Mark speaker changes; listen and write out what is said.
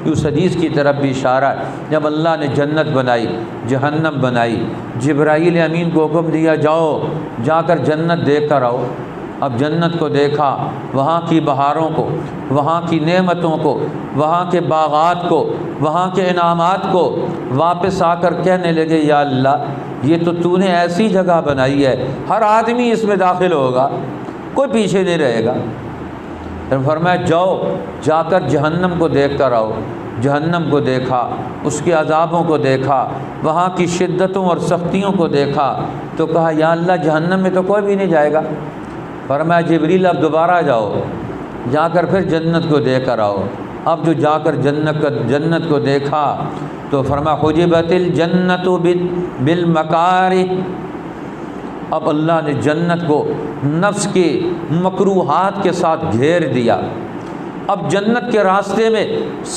Speaker 1: اس حدیث کی طرف بھی اشارہ ہے، جب اللہ نے جنت بنائی، جہنم بنائی، جبرائیل امین کو حکم دیا جاؤ جا کر جنت دیکھ کر آؤ۔ اب جنت کو دیکھا، وہاں کی بہاروں کو، وہاں کی نعمتوں کو، وہاں کے باغات کو، وہاں کے انعامات کو، واپس آ کر کہنے لگے یا اللہ یہ تو نے ایسی جگہ بنائی ہے ہر آدمی اس میں داخل ہوگا، کوئی پیچھے نہیں رہے گا۔ پھر فرمایا جاؤ جا کر جہنم کو دیکھ کر آؤ۔ جہنم کو دیکھا، اس کے عذابوں کو دیکھا، وہاں کی شدتوں اور سختیوں کو دیکھا تو کہا یا اللہ جہنم میں تو کوئی بھی نہیں جائے گا۔ فرمایا جبریل اب دوبارہ جاؤ جا کر پھر جنت کو دیکھ کر آؤ۔ اب جو جا کر جنت کو دیکھا تو فرمایا حجبت الجنت بالمکارہ، اب اللہ نے جنت کو نفس کے مکروہات کے ساتھ گھیر دیا۔ اب جنت کے راستے میں